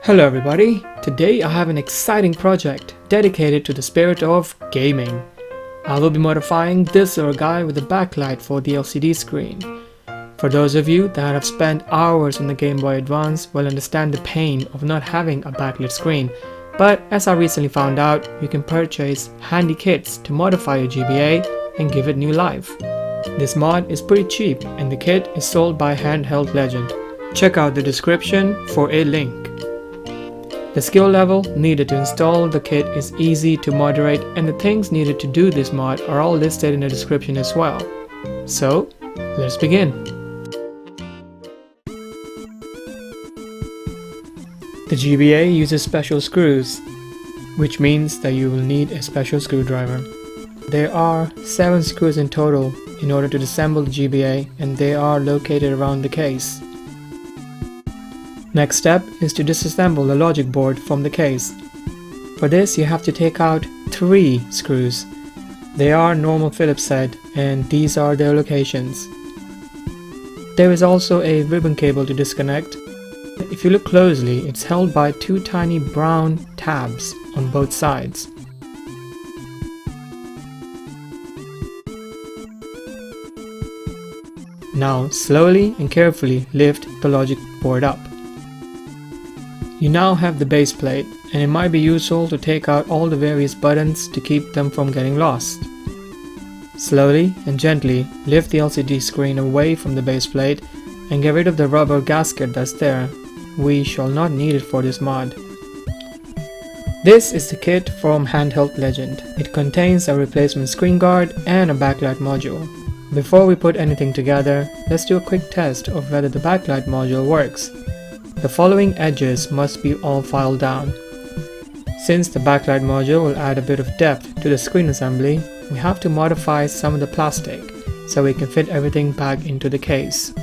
Hello everybody, today I have an exciting project dedicated to the spirit of gaming. I will be modifying this little guy with a backlight for the LCD screen. For those of you that have spent hours on the Game Boy Advance will understand the pain of not having a backlit screen, but as I recently found out, you can purchase handy kits to modify your GBA and give it new life. This mod is pretty cheap and the kit is sold by Handheld Legend. Check out the description for a link. The skill level needed to install the kit is easy to moderate, and the things needed to do this mod are all listed in the description as well. So, let's begin. The GBA uses special screws, which means that you will need a special screwdriver. There are 7 screws in total in order to disassemble the GBA, and they are located around the case. Next step is to disassemble the logic board from the case. For this you have to take out 3 screws. They are normal Phillips head and these are their locations. There is also a ribbon cable to disconnect. If you look closely, it's held by 2 tiny brown tabs on both sides. Now slowly and carefully lift the logic board up. You now have the base plate, and it might be useful to take out all the various buttons to keep them from getting lost. Slowly and gently lift the LCD screen away from the base plate and get rid of the rubber gasket that's there. We shall not need it for this mod. This is the kit from Handheld Legend. It contains a replacement screen guard and a backlight module. Before we put anything together, let's do a quick test of whether the backlight module works. The following edges must be all filed down. Since the backlight module will add a bit of depth to the screen assembly, we have to modify some of the plastic so we can fit everything back into the case.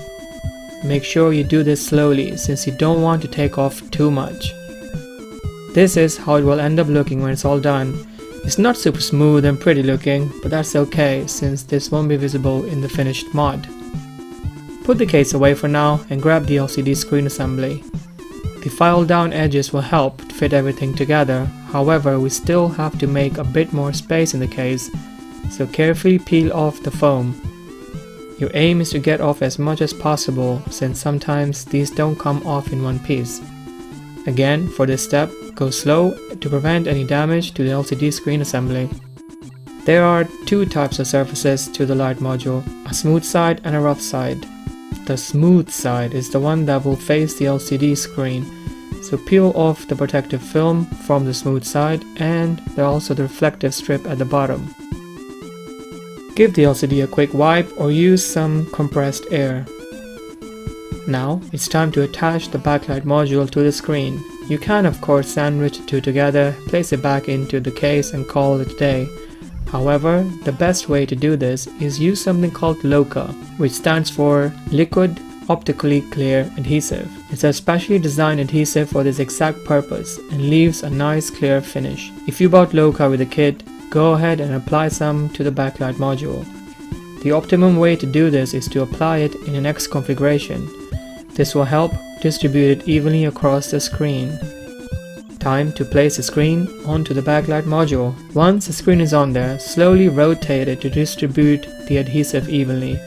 Make sure you do this slowly since you don't want to take off too much. This is how it will end up looking when it's all done. It's not super smooth and pretty looking, but that's okay since this won't be visible in the finished mod. Put the case away for now and grab the LCD screen assembly. The filed down edges will help to fit everything together, however we still have to make a bit more space in the case, so carefully peel off the foam. Your aim is to get off as much as possible since sometimes these don't come off in one piece. Again, for this step, go slow to prevent any damage to the LCD screen assembly. There are 2 types of surfaces to the light module, a smooth side and a rough side. The smooth side is the one that will face the LCD screen, so peel off the protective film from the smooth side and there's also the reflective strip at the bottom. Give the LCD a quick wipe or use some compressed air. Now it's time to attach the backlight module to the screen. You can of course sandwich the 2 together, place it back into the case and call it a day. However, the best way to do this is use something called LOCA, which stands for Liquid Optically Clear Adhesive. It's a specially designed adhesive for this exact purpose and leaves a nice clear finish. If you bought LOCA with the kit, go ahead and apply some to the backlight module. The optimum way to do this is to apply it in an X configuration. This will help distribute it evenly across the screen. Time to place the screen onto the backlight module. Once the screen is on there, slowly rotate it to distribute the adhesive evenly.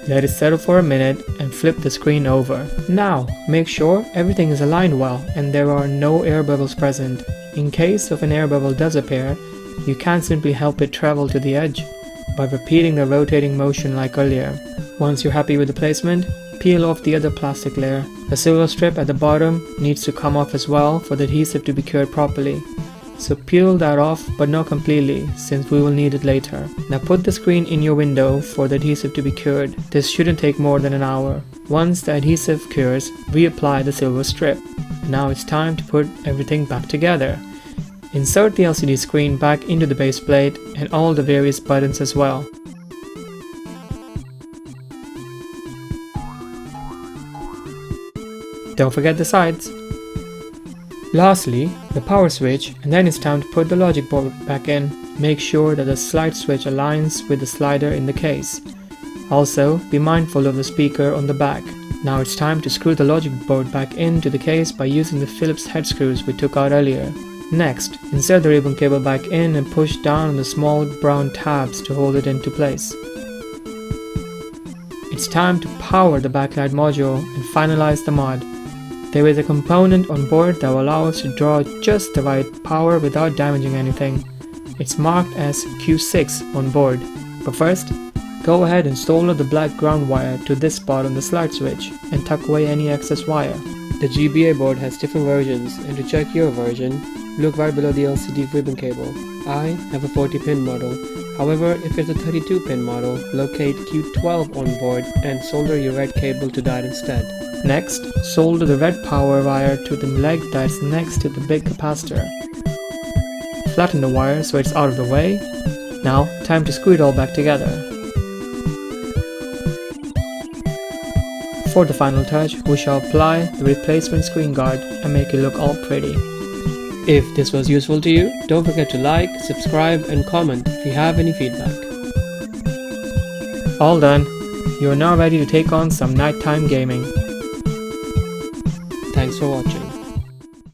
Let it settle for a minute and flip the screen over. Now, make sure everything is aligned well and there are no air bubbles present. In case of an air bubble does appear, you can simply help it travel to the edge by repeating the rotating motion like earlier. Once you're happy with the placement, peel off the other plastic layer. The silver strip at the bottom needs to come off as well for the adhesive to be cured properly. So peel that off but not completely since we will need it later. Now put the screen in your window for the adhesive to be cured. This shouldn't take more than an hour. Once the adhesive cures, reapply the silver strip. Now it's time to put everything back together. Insert the LCD screen back into the base plate and all the various buttons as well. Don't forget the sides. Lastly, the power switch, and then it's time to put the logic board back in. Make sure that the slide switch aligns with the slider in the case. Also, be mindful of the speaker on the back. Now it's time to screw the logic board back into the case by using the Phillips head screws we took out earlier. Next, insert the ribbon cable back in and push down on the small brown tabs to hold it into place. It's time to power the backlight module and finalize the mod. There is a component on board that will allow us to draw just the right power without damaging anything. It's marked as Q6 on board, but first, go ahead and solder the black ground wire to this spot on the slide switch and tuck away any excess wire. The GBA board has different versions, and to check your version, look right below the LCD ribbon cable. I have a 40-pin model. However, if it's a 32-pin model, locate Q12 on board and solder your red cable to that instead. Next, solder the red power wire to the leg that's next to the big capacitor. Flatten the wire so it's out of the way. Now, time to screw it all back together. For the final touch, we shall apply the replacement screen guard and make it look all pretty. If this was useful to you, don't forget to like, subscribe and comment if you have any feedback. All done. You are now ready to take on some nighttime gaming. Thanks for watching.